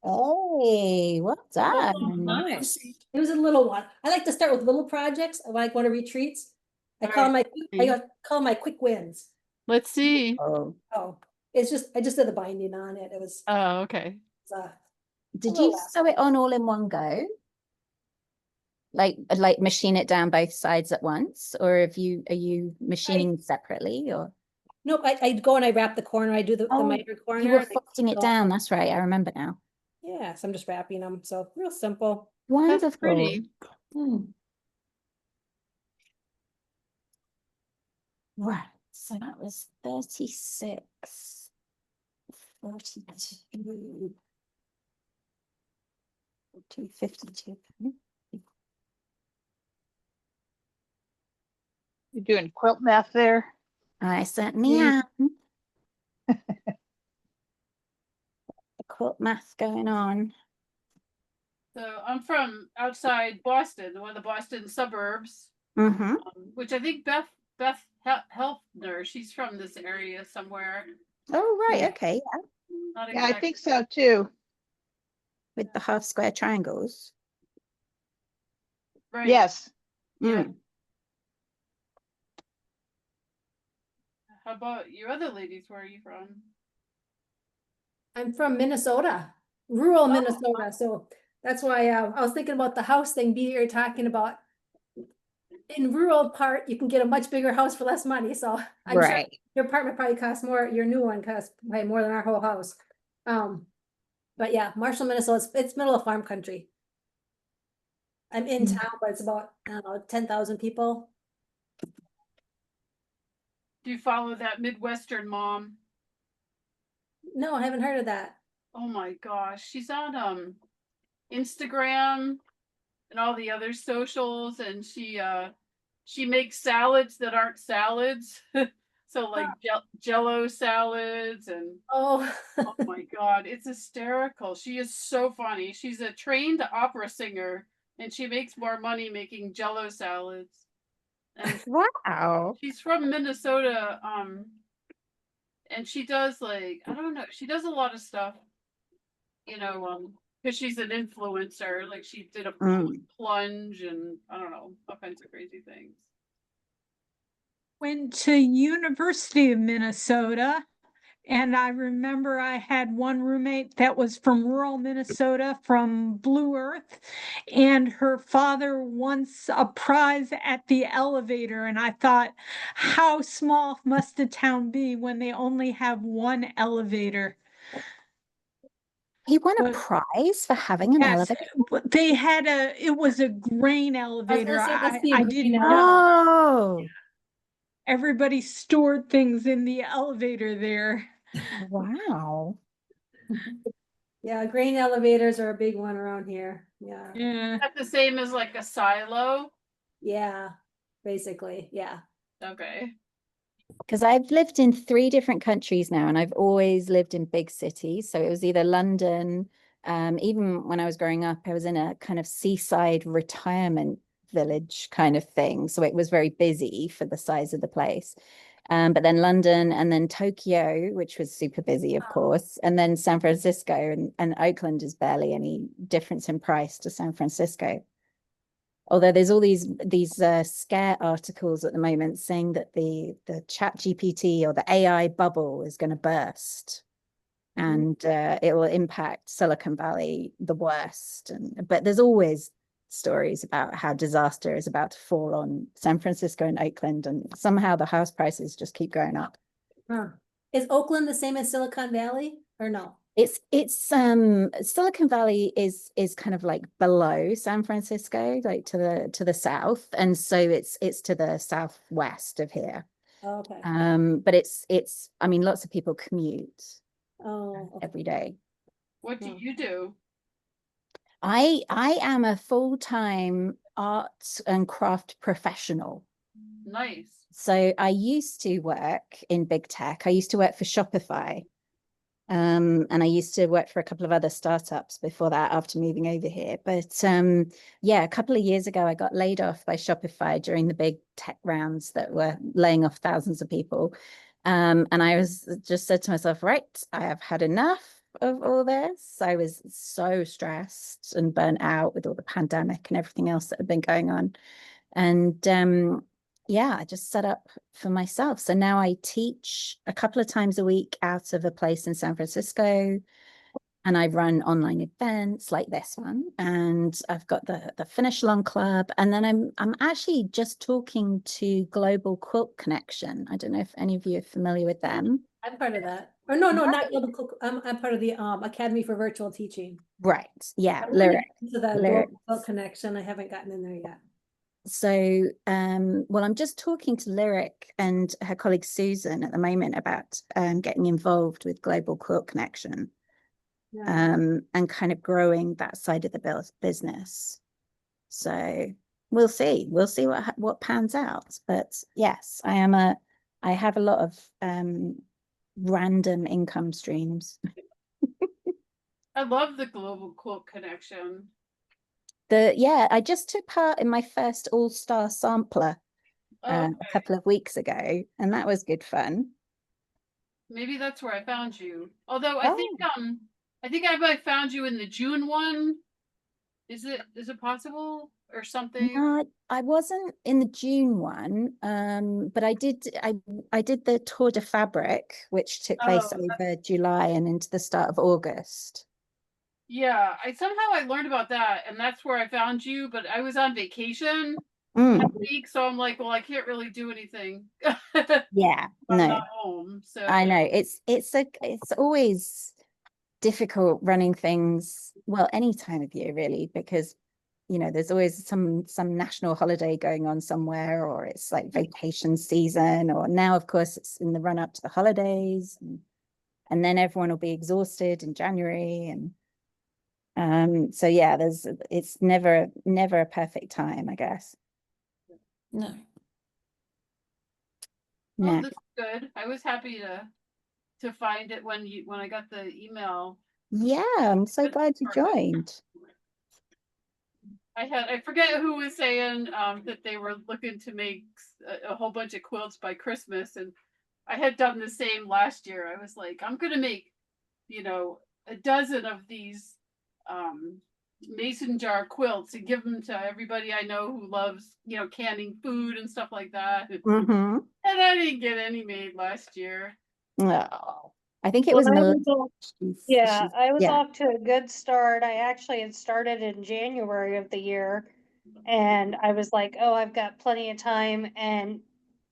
Hey, well done. Nice. It was a little one. I like to start with little projects. I like one of retreats. I call Alright. call my quick wins. Let's see. Oh, Oh, it's just, I just did the binding on it. It was, Oh, okay. did little you sew it on all in one go? Like machine it down both sides at once, or are you machining separately, or? nope, I go and I wrap the corner. I do the Oh, miter corner. You were and I folding it go- down. That's right. I remember now. Yeah, so I'm just wrapping them. So real simple. Wonderful. That's pretty. Right. So that was 36, 42, 252. You're doing quilt math there. I certainly am. The quilt math going on. So I'm from outside Boston, one of the Boston suburbs, Mm-hmm. which I think Beth Helfner, she's from this area somewhere. Oh, right. Yeah. Okay. Yeah. Not Yeah, I exact- think so too. With the half square triangles. Right. Yes. Yeah. Mm. How about you other ladies? Where are you from? I'm from Minnesota, rural Minnesota. So that's why I was thinking about the house thing you're talking about. In rural part, you can get a much bigger house for less money. So I'm sure Right. your apartment probably costs more, your new one costs probably more than our whole house. But yeah, Marshall, Minnesota, it's middle of farm country. I'm in town, but it's about, I don't know, 10,000 people. Do you follow that Midwestern mom? No, I haven't heard of that. Oh my gosh, she's on Instagram and all the other socials, and she makes salads that aren't salads. So like Jello salads and Oh, oh my god, it's hysterical. She is so funny. She's a trained opera singer and she makes more money making Jello salads. And Wow. she's from Minnesota, and she does like, I don't know, she does a lot of stuff, you know, because she's an influencer. Like she did a plunge and I don't know, all kinds of crazy things. Went to University of Minnesota, and I remember I had one roommate that was from rural Minnesota, from Blue Earth, and her father won a prize at the elevator, and I thought, how small must a town be when they only have one elevator? He won a But- prize for having an Yes, elevator. but they had it was a grain elevator. say, must be a I grain didn't elevator. know. Oh, Everybody stored things in the elevator there. wow. yeah, grain elevators are a big one around here. Yeah, Yeah. Is that the same as like a silo? yeah, basically, yeah. Okay. Because I've lived in 3 different countries now, and I've always lived in big cities. So it was either London, even when I was growing up, I was in a kind of seaside retirement village kind of thing. So it was very busy for the size of the place. But then London, and then Tokyo, which was super busy, of course, and then San Francisco, and Oakland is barely any difference in price to San Francisco. Although there's all these scare articles at the moment saying that the ChatGPT or the AI bubble is going to burst. and it will impact Silicon Valley the worst. But there's always stories about how disaster is about to fall on San Francisco and Oakland, and somehow the house prices just keep going up. Huh. Is Oakland the same as Silicon Valley or no? It's Silicon Valley is kind of like below San Francisco, like to the south, and so it's to the southwest of here. Oh, okay. But it's I mean, lots of people commute Oh, okay. every day. What do Oh. you do? I am a full-time art and craft professional. Nice. So I used to work in big tech. I used to work for Shopify. And I used to work for a couple of other startups before that, after moving over here. But yeah, a couple of years ago, I got laid off by Shopify during the big tech rounds that were laying off thousands of people. And I was just said to myself, right, I have had enough of all this. I was so stressed and burnt out with all the pandemic and everything else that had been going on. And yeah, I just set up for myself. So now I teach a couple of times a week out of a place in San Francisco, and I run online events like this one. And I've got the Finish Along Club, and then I'm actually just talking to Global Quilt Connection. I don't know if any of you are familiar with them. I'm part of that. Or no, not Global Cook. I'm part of the Academy for Virtual Teaching. Right. Yeah, I wanna Lyric. get to the Lyric. Global Quilt Connection. I haven't gotten in there yet. So, well, I'm just talking to Lyric and her colleague Susan at the moment about getting involved with Global Quilt Connection, Yeah. and kind of growing that side of the business. So we'll see what pans out. But yes, I have a lot of random income streams. I love the Global Quilt Connection. Yeah, I just took part in my first All-Star Sampler Oh, a couple of weeks ago, and that was good fun. maybe that's where I found you. Although I think I might have found you in the June one. Is it possible or something? No, I wasn't in the June one, but I did the Tour de Fabric, which took place over July and into the start of August. Yeah, I learned about that, and that's where I found you, but I was on vacation Mm, that week, so I'm like, well, I can't really do anything. yeah, I'm no, not home, so I know it's always difficult running things, well, any time of year really, because there's always some national holiday going on somewhere, or it's like vacation season, or now of course it's in the run up to the holidays, and then everyone will be exhausted in January, and so yeah, it's never a perfect time, I guess. No. well, No. this is good. I was happy to find it when I got the email. Yeah, I'm so glad you joined. I forget who was saying that they were looking to make a whole bunch of quilts by Christmas, and I had done the same last year. I was like, I'm gonna make, a dozen of these mason jar quilts and give them to everybody I know who loves, canning food and stuff like that. Mm-hmm. And I didn't get any made last year. Oh, I think it Well, was I Melissa. was I was off to a good start. I actually had started in January of the year, and I was like, oh, I've got plenty of time, and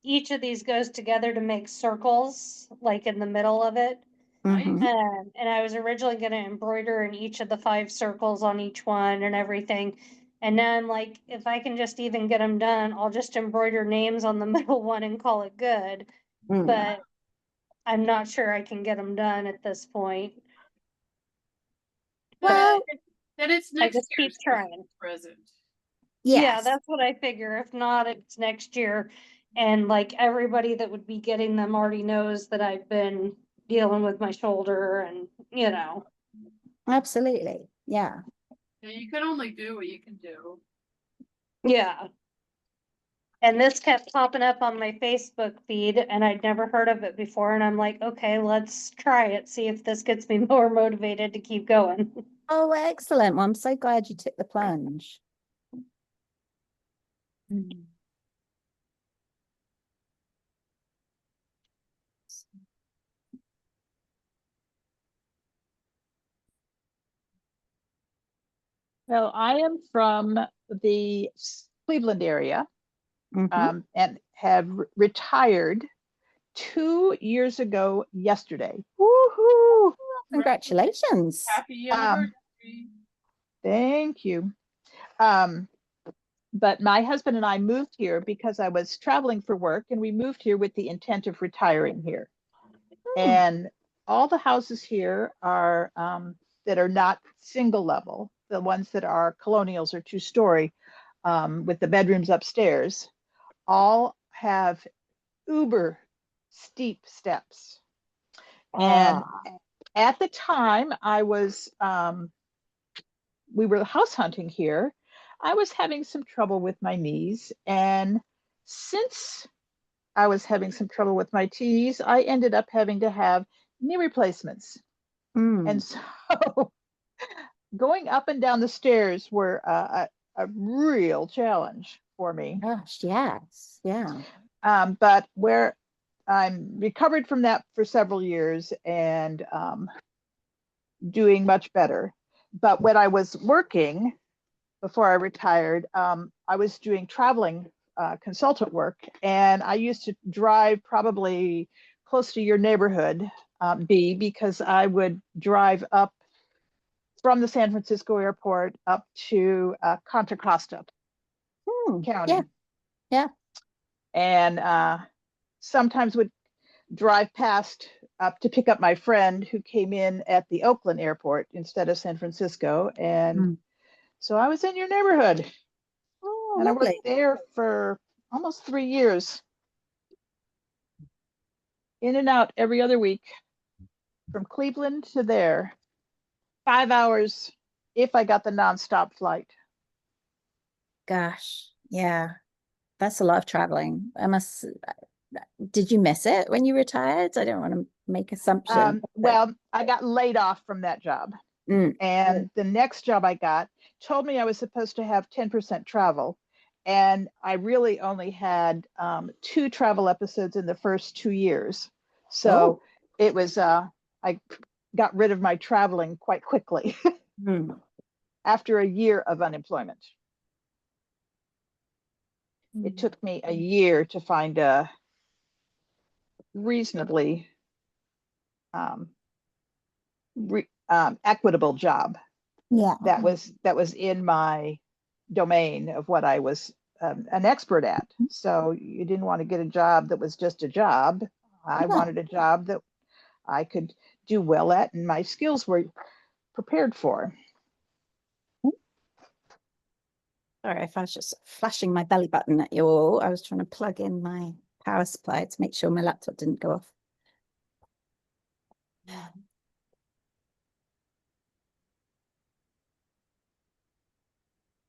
each of these goes together to make circles, like in the middle of it. Mhm. And I was originally going to embroider in each of the 5 circles on each one and everything. And now I'm like, if I can just even get them done, I'll just embroider names on the middle one and call it good. Mm. But I'm not sure I can get them done at this point. Well, Then it's I next just keep year's trying. present. Yeah, yes. that's what I figure. If not, it's next year. And like everybody that would be getting them already knows that I've been dealing with my shoulder and, Absolutely. Yeah. You can only do what you can do. Yeah. And this kept popping up on my Facebook feed and I'd never heard of it before. And I'm like, okay, let's try it. See if this gets me more motivated to keep going. Oh, excellent. Well, I'm so glad you took the plunge. Mm. Well, I am from the Cleveland area, Mhm. and have retired 2 years ago yesterday. Woohoo! Congratulations. Happy Um, anniversary. Thank you. But my husband and I moved here because I was traveling for work, and we moved here with the intent of retiring here. And all the houses here are that are not single level. The ones that are colonials or 2-story with the bedrooms upstairs, all have uber steep steps. And at the time I was, we were house hunting here, I was having some trouble with my knees. And since I was having some trouble with my knees, I ended up having to have knee replacements. And so going up and down the stairs were a real challenge for me. Gosh, yes. Yeah. But where I'm recovered from that for several years and doing much better. But when I was working before I retired, I was doing traveling consultant work, and I used to drive probably close to your neighborhood, B, because I would drive up from the San Francisco airport up to Contra Costa County. Yeah. Yeah. And sometimes would drive past up to pick up my friend who came in at the Oakland airport instead of San Francisco. And so I was in your neighborhood. Oh, And I lovely. worked there for almost 3 years. In and out every other week from Cleveland to there. 5 hours if I got the nonstop flight. Gosh, yeah. That's a lot of traveling. Did you miss it when you retired? I don't want to make assumptions. Well, I got laid off from that job. And the next job I got told me I was supposed to have 10% travel. And I really only had 2 travel episodes in the first 2 years. So it was, I got rid of my traveling quite quickly after a year of unemployment. It took me a year to find a reasonably equitable job. Yeah. That was in my domain of what I was an expert at. So you didn't want to get a job that was just a job. I wanted a job that I could do well at and my skills were prepared for. Sorry if I was just flashing my belly button at you all. I was trying to plug in my power supply to make sure my laptop didn't go off.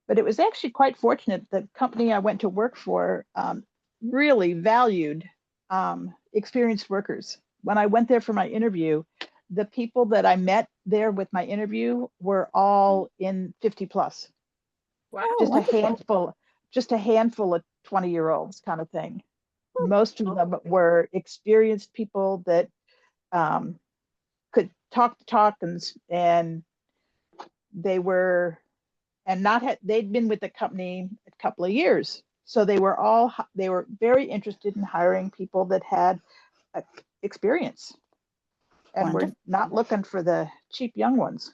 But it was actually quite fortunate. The company I went to work for really valued experienced workers. When I went there for my interview, the people that I met there with my interview were all in 50 plus. Wow. Just a handful of 20-year-olds kind of thing. Most of them were experienced people that could talk the talk, and they were, and not had, they'd been with the company a couple of years. So they were very interested in hiring people that had experience and were not looking for the cheap young ones.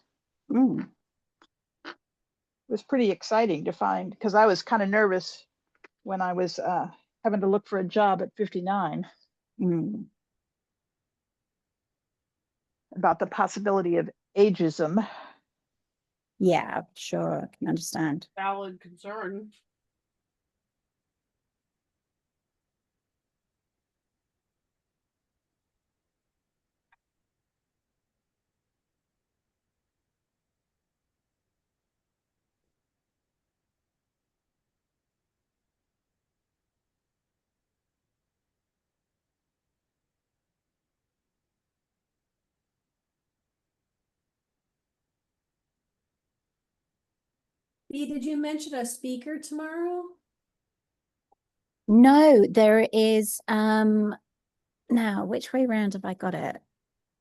It was pretty exciting to find, because I was kind of nervous when I was having to look for a job at 59 about the possibility of ageism. Yeah, sure. I can understand. Valid concern. Bea, did you mention a speaker tomorrow? No, there is now which way round have I got it?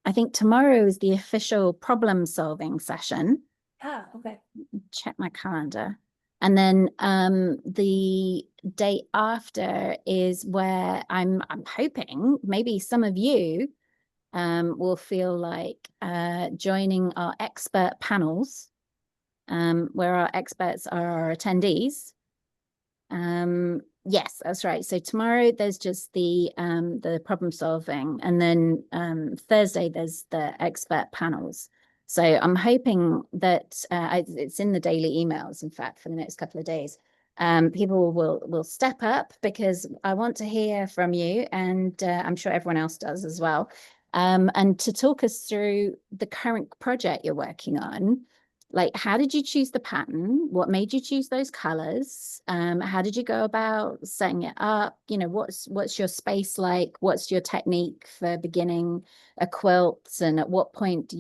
I think tomorrow is the official problem solving session. Ah, okay. check my calendar. And then the day after is where I'm hoping maybe some of you will feel like joining our expert panels, where our experts are our attendees. Yes, that's right. So tomorrow there's just the problem solving, and then Thursday there's the expert panels. So I'm hoping that it's in the daily emails, in fact, for the next couple of days. People will step up because I want to hear from you, and I'm sure everyone else does as well. And to talk us through the current project you're working on. Like, how did you choose the pattern? What made you choose those colors? How did you go about setting it up? You know, what's your space like? What's your technique for beginning a quilt? And at what point do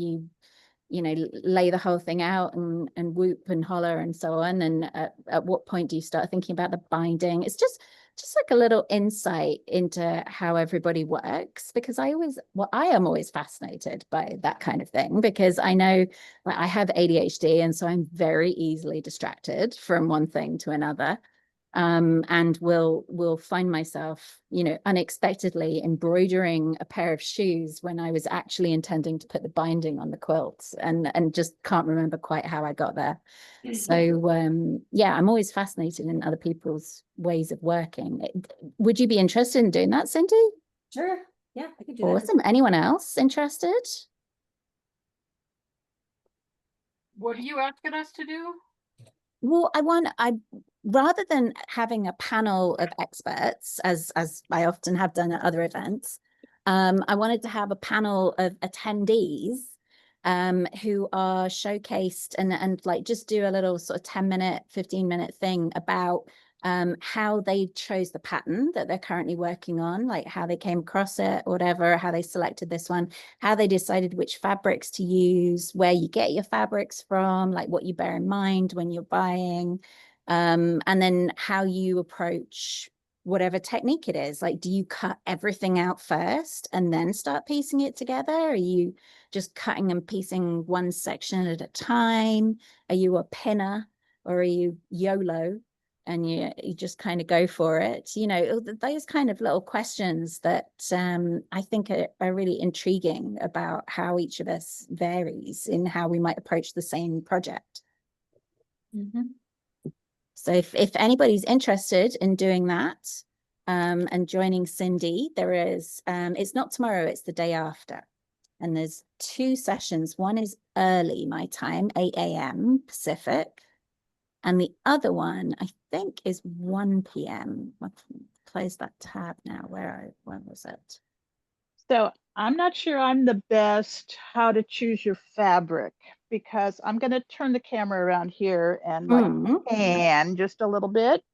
you know, lay the whole thing out and whoop and holler and so on? And at what point do you start thinking about the binding? It's just like a little insight into how everybody works, because I am always fascinated by that kind of thing, because I know, like, I have ADHD, and so I'm very easily distracted from one thing to another. And will find myself, you know, unexpectedly embroidering a pair of shoes when I was actually intending to put the binding on the quilts, and just can't remember quite how I got there. So yeah, I'm always fascinated in other people's ways of working. Would you be interested in doing that, Cindy? Sure. Yeah, I could do that. Awesome. Anyone else interested? What are you asking us to do? Well, rather than having a panel of experts, as I often have done at other events, I wanted to have a panel of attendees who are showcased and like just do a little sort of 10-minute, 15-minute thing about how they chose the pattern that they're currently working on, like how they came across it, whatever, how they selected this one, how they decided which fabrics to use, where you get your fabrics from, like what you bear in mind when you're buying, and then how you approach whatever technique it is. Like, do you cut everything out first and then start piecing it together? Are you just cutting and piecing one section at a time? Are you a pinner, or are you YOLO? And you just kind of go for it, you know, those kind of little questions that I think are really intriguing about how each of us varies in how we might approach the same project. So if anybody's interested in doing that and joining Cindy, there is, it's not tomorrow, it's the day after. And there's 2 sessions. One is early my time, 8 a.m. Pacific. And the other one, I think, is 1 p.m. I'll close that tab now. When was it? So I'm not sure I'm the best how to choose your fabric, because I'm going to turn the camera around here and like pan just a little bit.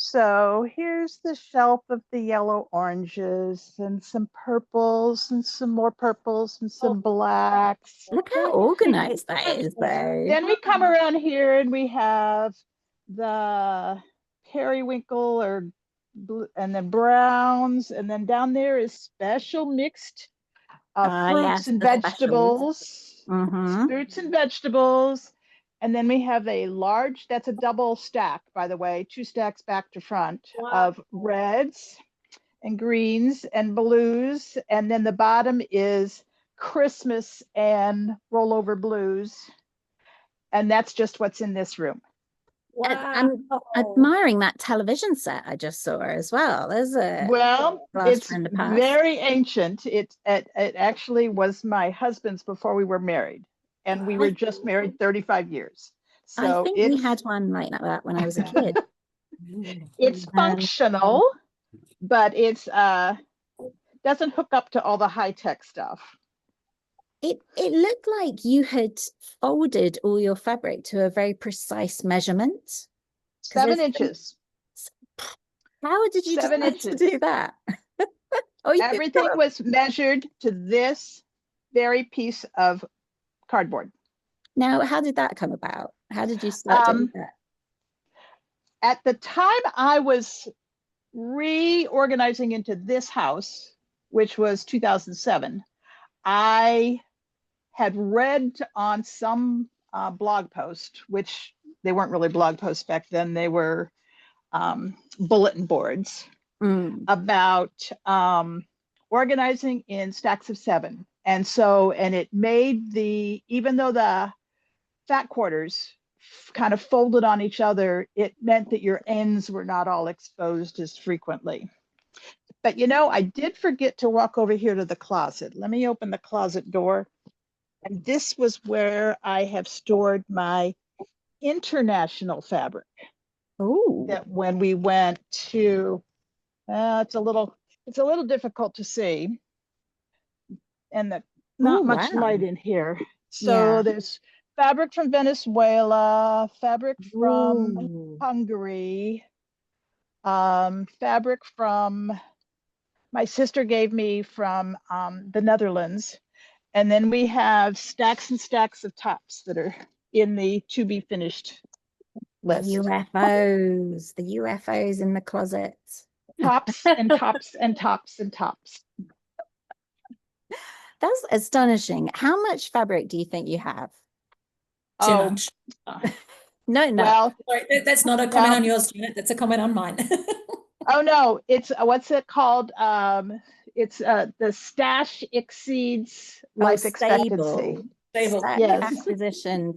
So here's the shelf of the yellow oranges and some purples and some more purples and some blacks. Look how organized that is, though. Then we come around here and we have the periwinkle or blue, and then browns, and then down there is special mixed fruits and vegetables. Fruits and vegetables. And then we have a large, that's a double stack, by the way, 2 stacks back to front of reds and greens and blues. And then the bottom is Christmas and rollover blues. And that's just what's in this room. I'm admiring that television set I just saw as well. There's a it's very ancient. It actually was my husband's before we were married, and we were just married 35 years. So I think we had one like that when I was a kid. It's functional, but it's doesn't hook up to all the high-tech stuff. It looked like you had folded all your fabric to a very precise measurement. 7 inches. How did you decide to do that? Everything was measured to this very piece of cardboard. Now, how did that come about? How did you start doing that? At the time I was reorganizing into this house, which was 2007, I had read on some blog post, which they weren't really blog posts back then. They were bulletin boards Mm. about organizing in stacks of 7. And it made even though the fat quarters kind of folded on each other, it meant that your ends were not all exposed as frequently. But I did forget to walk over here to the closet. Let me open the closet door. And this was where I have stored my international fabric. Oh, That when we went to, it's a little difficult to see, and not much wow. light in here. So Yeah. there's fabric from Venezuela, fabric from Ooh. Hungary, fabric from my sister gave me from the Netherlands. And then we have stacks and stacks of tops that are in the to be finished list. The UFOs in the closet. Tops and tops and tops and tops. That's astonishing. How much fabric do you think you have? Too Oh, much. No, no. well, Sorry, that's not a comment on yours, Janet. That's a comment on mine. oh no, it's what's it called? It's the stash exceeds life expectancy. Stable. Stable. Yes. Acquisition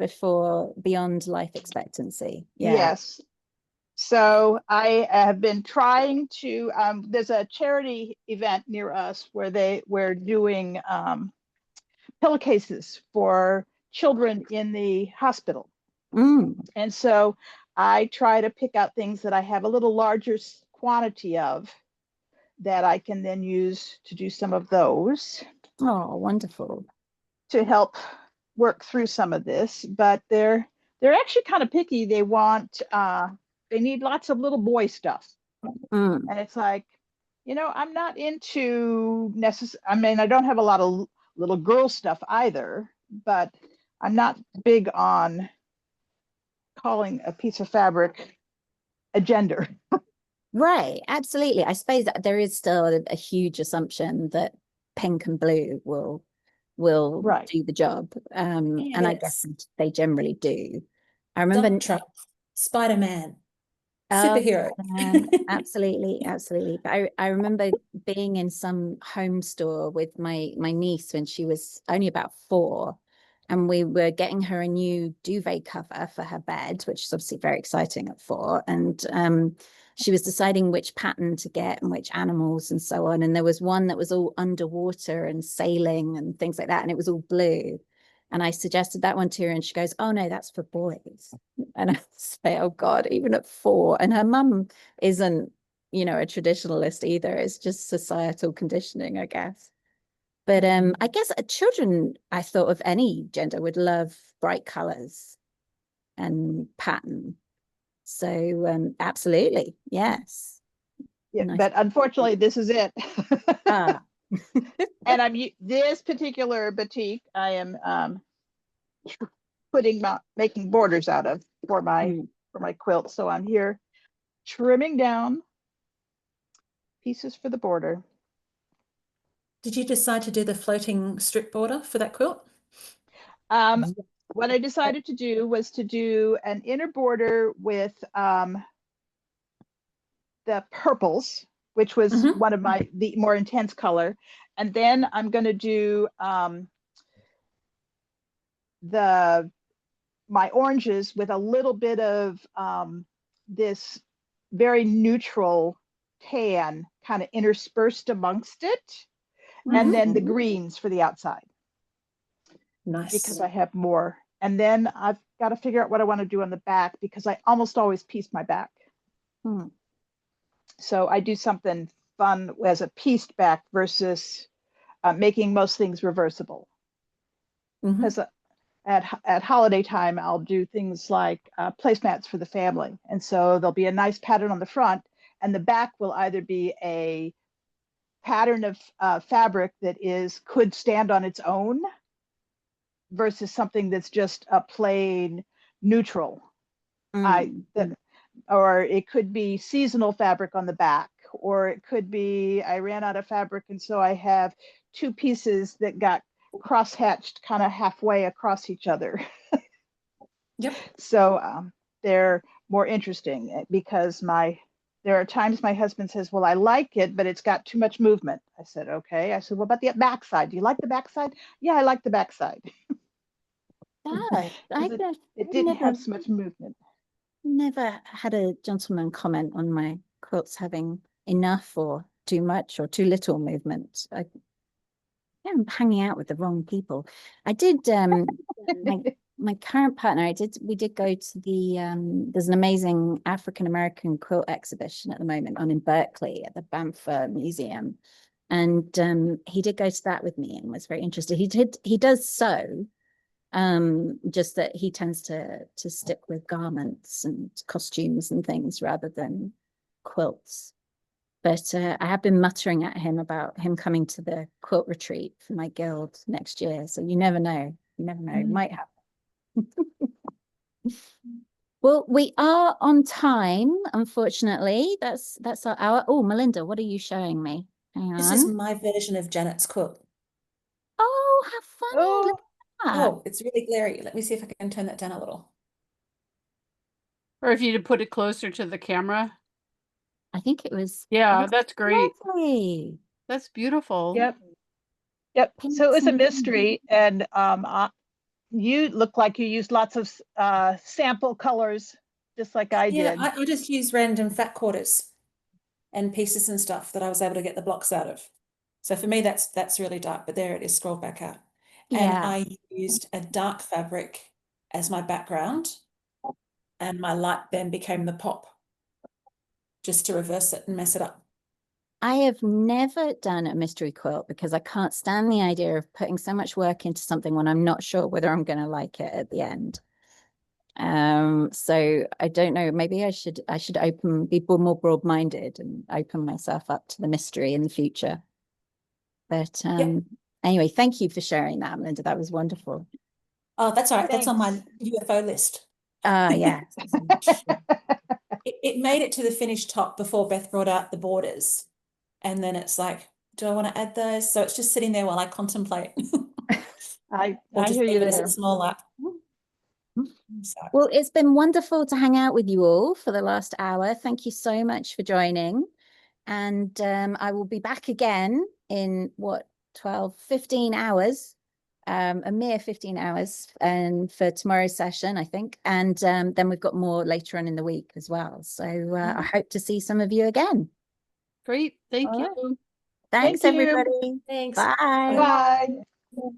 beyond life expectancy. Yeah. Yes. So I have been trying to, there's a charity event near us where we're doing pillowcases for children in the hospital. Mm. And so I try to pick out things that I have a little larger quantity of that I can then use to do some of those Oh, wonderful. to help work through some of this. But they're actually kind of picky. They need lots of little boy stuff. Mm. And it's like, I'm not into I don't have a lot of little girl stuff either, but I'm not big on calling a piece of fabric a gender. Right. Absolutely. I suppose that there is still a huge assumption that pink and blue will Right. do the job. And I guess they generally do. I remember Dump truck, Spider-Man, Oh, superhero. absolutely. But I remember being in some home store with my niece when she was only about 4, and we were getting her a new duvet cover for her bed, which is obviously very exciting at 4. And she was deciding which pattern to get and which animals and so on. And there was one that was all underwater and sailing and things like that, and it was all blue. And I suggested that one to her, and she goes, "Oh no, that's for boys." And I say, "Oh God, even at 4." And her mum isn't, a traditionalist either. It's just societal conditioning, I guess. But I guess children, I thought of any gender, would love bright colors and pattern. So absolutely, yes. Yeah, Nice. but unfortunately, this is it. Ah. And this particular batik, I am making borders out of for my quilt. So I'm here trimming down pieces for the border. Did you decide to do the floating strip border for that quilt? What I decided to do was to do an inner border with the purples, which was one of the more intense color. And then I'm going to do my oranges with a little bit of this very neutral tan kind of interspersed amongst it. And then the greens for the outside. Nice. Because I have more. And then I've got to figure out what I want to do on the back, because I almost always piece my back. So I do something fun as a pieced back versus making most things reversible. Because at holiday time, I'll do things like placemats for the family. And so there'll be a nice pattern on the front, and the back will either be a pattern of fabric that could stand on its own versus something that's just a plain neutral. Or it could be seasonal fabric on the back, or it could be I ran out of fabric, and so I have 2 pieces that got cross-hatched kind of halfway across each other. Yep. So they're more interesting because there are times my husband says, well, I like it, but it's got too much movement. I said, okay. I said, what about the backside? Do you like the backside? Yeah, I like the backside. Yeah, 'Cause it didn't have so much movement. never had a gentleman comment on my quilts having enough or too much or too little movement. I'm hanging out with the wrong people. I did my current partner, we did go to the there's an amazing African American quilt exhibition at the moment on in Berkeley at the Banff Museum. And he did go to that with me and was very interested. He does sew, just that he tends to stick with garments and costumes and things rather than quilts. But I have been muttering at him about him coming to the quilt retreat for my guild next year. So you never know. You never know. It might happen. Well, we are on time, unfortunately. That's our hour. Oh, Melinda, what are you showing me? Hang This is on. my version of Janet's quilt. Oh, how funny. Oh. Look at that. Oh, it's really glary. Let me see if I can turn that down a little. Or if you to put it closer to the camera. I think it was. Yeah, oh, that's great. lovely. That's beautiful. Yep. Yep. So it was a Pinks and mystery, and you look like you used lots of sample colors, just like I Yeah, did. I just use random fat quarters and pieces and stuff that I was able to get the blocks out of. So for me, that's really dark, but there it is, scrolled back out. And Yeah. I used a dark fabric as my background, and my light then became the pop, just to reverse it and mess it up. I have never done a mystery quilt because I can't stand the idea of putting so much work into something when I'm not sure whether I'm going to like it at the end. So I don't know, maybe I should be more broad-minded and open myself up to the mystery in the future. But anyway, thank you for sharing that, Melinda. That was wonderful. Oh, that's all right. That's on my Thanks. UFO list. Yeah. It made it to the finished top before Beth brought out the borders. And then it's like, do I want to add those? So it's just sitting there while I contemplate. I Or just hear you leave it as there. a small app. So, Well, it's been wonderful to hang out with you all for the last hour. Thank you so much for joining. And I will be back again in 15 hours, a mere 15 hours, and for tomorrow's session, I think. And then we've got more later on in the week as well. So I hope to see some of you again. Great. Thank All you. right. Thanks, Thank you. everybody. thanks. Bye. Bye.